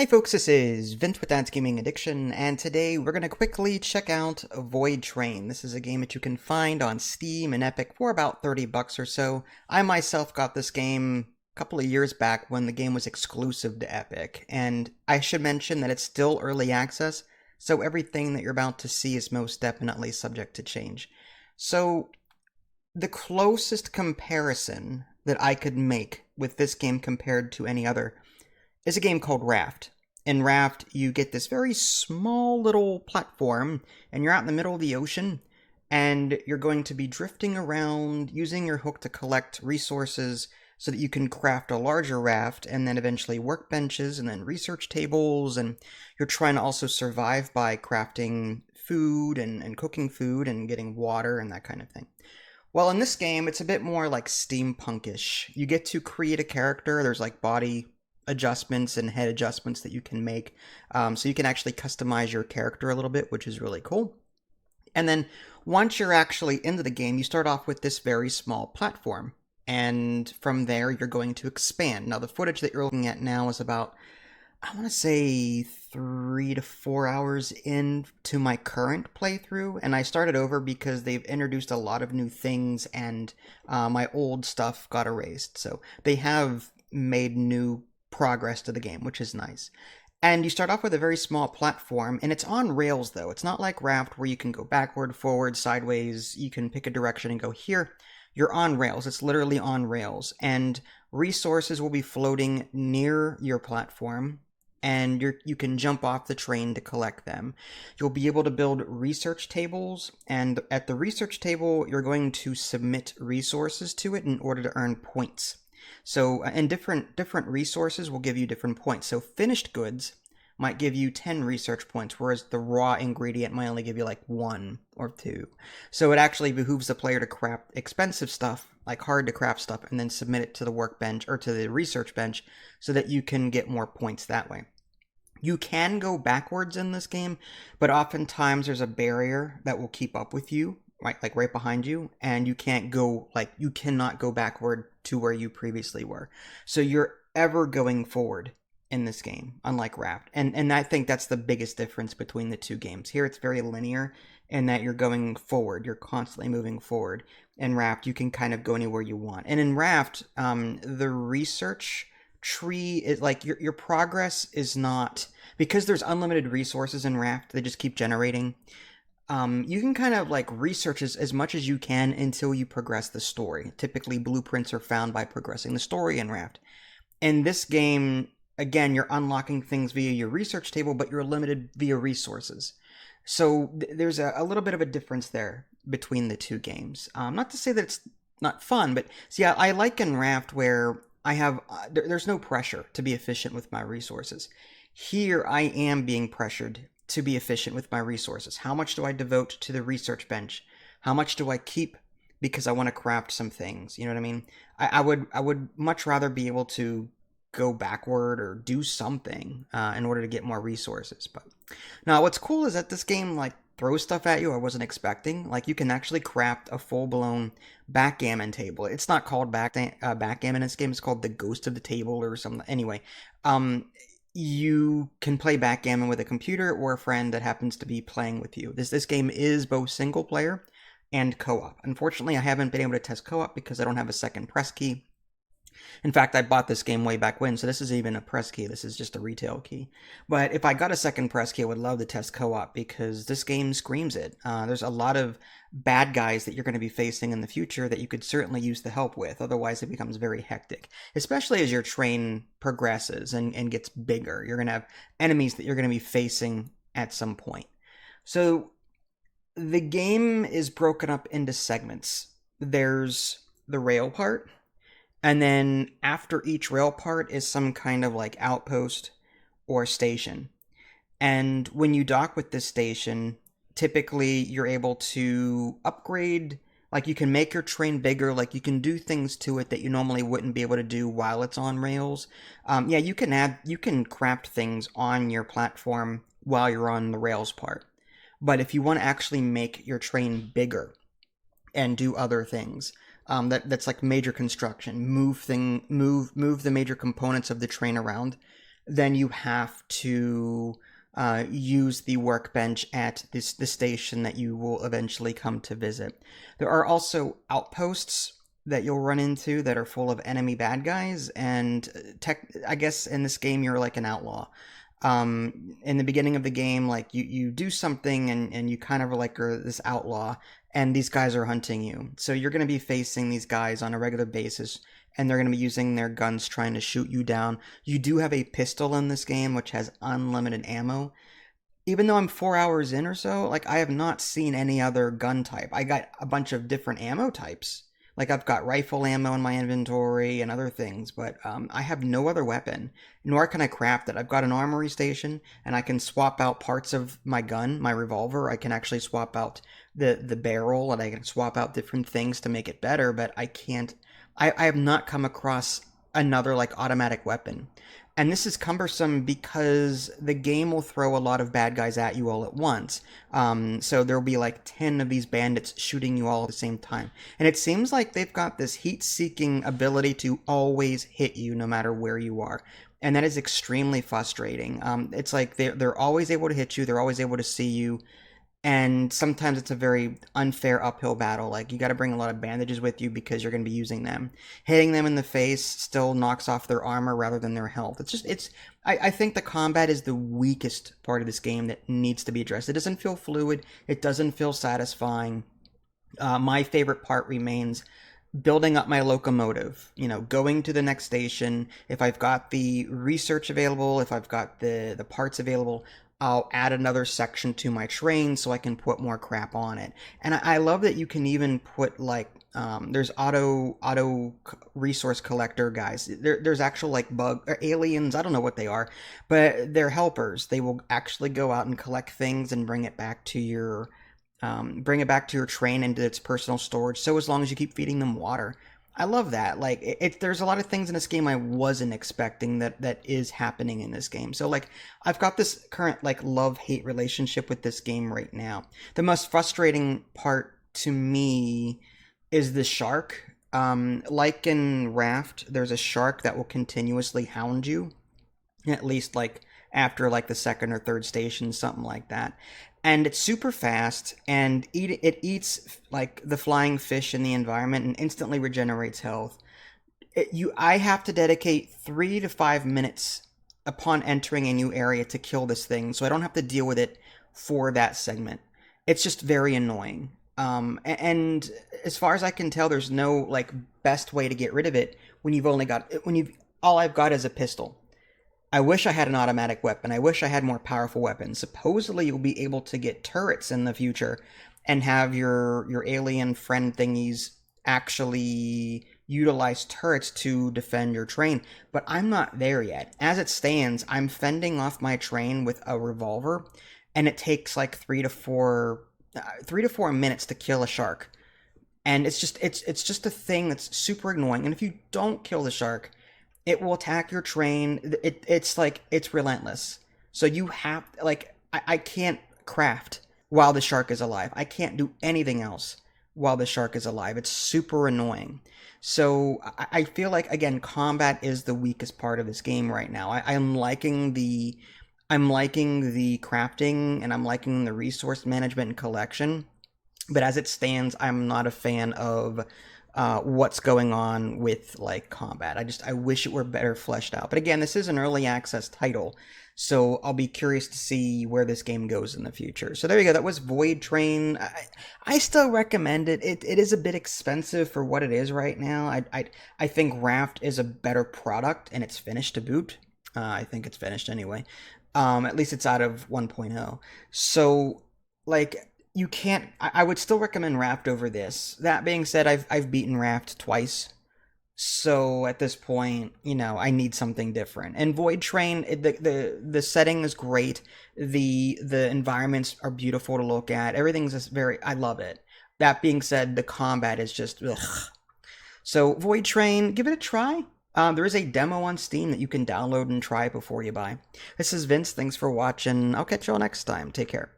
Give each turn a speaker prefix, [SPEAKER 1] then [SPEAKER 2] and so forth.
[SPEAKER 1] Hey folks, this is Vince with Dad's Gaming Addiction, and today we're going to quickly check out Voidtrain. This is a game that you can find on Steam and Epic for about 30 bucks or so. I myself got this game a couple of years back when the game was exclusive to Epic, and I should mention that it's still early access, so everything that you're about to see is most definitely subject to change. So, the closest comparison that I could make with this game compared to any other is a game called Raft. In Raft, you get this very small little platform, and you're out in the middle of the ocean, and you're going to be drifting around using your hook to collect resources so that you can craft a larger raft, and then eventually workbenches, and then research tables, and you're trying to also survive by crafting food and cooking food and getting water and that kind of thing. Well, in this game, it's a bit more like steampunkish. You get to create a character. There's like body adjustments and head adjustments that you can make. So you can actually customize your character a little bit, which is really cool. And then once you're actually into the game, you start off with this very small platform. And from there, you're going to expand. Now, the footage that you're looking at now is about, I want to say, 3 to 4 hours into my current playthrough. And I started over because they've introduced a lot of new things and my old stuff got erased. So they have made new progress to the game, which is nice. And you start off with a very small platform, and it's on rails though. It's not like Raft where you can go backward, forward, sideways, you can pick a direction and go here. You're on rails. It's literally on rails. And resources will be floating near your platform, and you can jump off the train to collect them. You'll be able to build research tables, and at the research table, you're going to submit resources to it in order to earn points. So, and different resources will give you different points. So finished goods might give you 10 research points, whereas the raw ingredient might only give you like 1 or 2. So it actually behooves the player to craft expensive stuff, like hard to craft stuff, and then submit it to the workbench or to the research bench so that you can get more points that way. You can go backwards in this game, but oftentimes there's a barrier that will keep up with you, right, like right behind you, and you cannot go backward to where you previously were. So you're ever going forward in this game, unlike Raft. And I think that's the biggest difference between the two games. Here it's very linear in that you're going forward, you're constantly moving forward. In Raft, you can kind of go anywhere you want. And in Raft, the research tree is like your progress is not, because there's unlimited resources in Raft, they just keep generating. You can kind of like research as much as you can until you progress the story. Typically, blueprints are found by progressing the story in Raft. In this game, again, you're unlocking things via your research table, but you're limited via resources. So there's a little bit of a difference there between the two games. Not to say that it's not fun, but see, I like in Raft where I have there's no pressure to be efficient with my resources. Here, I am being pressured to be efficient with my resources. How much do I devote to the research bench? How much do I keep because I want to craft some things? You know what I mean? I would much rather be able to go backward or do something in order to get more resources. But now, what's cool is that this game like throws stuff at you I wasn't expecting. Like you can actually craft a full-blown backgammon table. It's not called backgammon in this game. It's called the Ghost of the Table or something. Anyway, you can play backgammon with a computer or a friend that happens to be playing with you. This game is both single player and co-op. Unfortunately, I haven't been able to test co-op because I don't have a second press key. In fact, I bought this game way back when, so this isn't even a press key. This is just a retail key. But if I got a second press key, I would love to test co-op because this game screams it. There's a lot of bad guys that you're going to be facing in the future that you could certainly use the help with. Otherwise, it becomes very hectic, especially as your train progresses and gets bigger. You're going to have enemies that you're going to be facing at some point. So the game is broken up into segments. There's the rail part, and then after each rail part is some kind of like outpost or station. And when you dock with this station, typically you're able to upgrade, like you can make your train bigger, like you can do things to it that you normally wouldn't be able to do while it's on rails. Yeah, you can craft things on your platform while you're on the rails part. But if you want to actually make your train bigger and do other things, that's like major construction, move the major components of the train around, then you have to use the workbench at the station that you will eventually come to visit. There are also outposts that you'll run into that are full of enemy bad guys, and I guess in this game you're like an outlaw. In the beginning of the game, like you do something and you kind of like are this outlaw, and these guys are hunting you. So you're going to be facing these guys on a regular basis, and they're going to be using their guns trying to shoot you down. You do have a pistol in this game, which has unlimited ammo. Even though I'm 4 hours in or so, like I have not seen any other gun type. I got a bunch of different ammo types. Like I've got rifle ammo in my inventory and other things, but I have no other weapon, nor can I craft it. I've got an armory station, and I can swap out parts of my gun, my revolver. I can actually swap out the barrel, and I can swap out different things to make it better, but I can't. I have not come across another like automatic weapon. And this is cumbersome because the game will throw a lot of bad guys at you all at once. So there'll be like 10 of these bandits shooting you all at the same time. And it seems like they've got this heat-seeking ability to always hit you no matter where you are. And that is extremely frustrating. It's like they're always able to hit you. They're always able to see you. And sometimes it's a very unfair uphill battle. Like you got to bring a lot of bandages with you because you're going to be using them. Hitting them in the face still knocks off their armor rather than their health. I think the combat is the weakest part of this game that needs to be addressed. It doesn't feel fluid. It doesn't feel satisfying. My favorite part remains building up my locomotive, going to the next station. If I've got the research available, if I've got the parts available, I'll add another section to my train so I can put more crap on it. And I love that you can even put like there's auto resource collector guys. There's actual like bug or aliens. I don't know what they are, but they're helpers. They will actually go out and collect things and bring it back to your train into its personal storage. So as long as you keep feeding them water. I love that. Like there's a lot of things in this game I wasn't expecting that is happening in this game. So like I've got this current like love-hate relationship with this game right now. The most frustrating part to me is the shark. Like in Raft, there's a shark that will continuously hound you, at least like after like the second or third station, something like that. And it's super fast, and it eats like the flying fish in the environment and instantly regenerates health. I have to dedicate 3 to 5 minutes upon entering a new area to kill this thing, so I don't have to deal with it for that segment. It's just very annoying. And as far as I can tell, there's no like best way to get rid of it when you've all I've got is a pistol. I wish I had an automatic weapon. I wish I had more powerful weapons. Supposedly you'll be able to get turrets in the future and have your alien friend thingies actually utilize turrets to defend your train. But I'm not there yet. As it stands, I'm fending off my train with a revolver, and it takes like 3 to 4 minutes to kill a shark. And it's just a thing that's super annoying. And if you don't kill the shark, it will attack your train. It's relentless. So you have, like, I can't craft while the shark is alive. I can't do anything else while the shark is alive. It's super annoying. So I feel like, again, combat is the weakest part of this game right now. I'm liking the crafting, and I'm liking the resource management and collection. But as it stands, I'm not a fan of what's going on with like combat. I wish it were better fleshed out. But again, this is an early access title, so I'll be curious to see where this game goes in the future. So there you go. That was Voidtrain. I still recommend it. It is a bit expensive for what it is right now. I think Raft is a better product, and it's finished to boot. I think it's finished anyway. At least it's out of 1.0. So like, you can't. I would still recommend Raft over this. That being said, I've beaten Raft twice, so at this point, I need something different. And Voidtrain, the setting is great. The environments are beautiful to look at. Everything's just I love it. That being said, the combat is just ugh. So Voidtrain, give it a try. There is a demo on Steam that you can download and try before you buy. This is Vince. Thanks for watching. I'll catch y'all next time. Take care.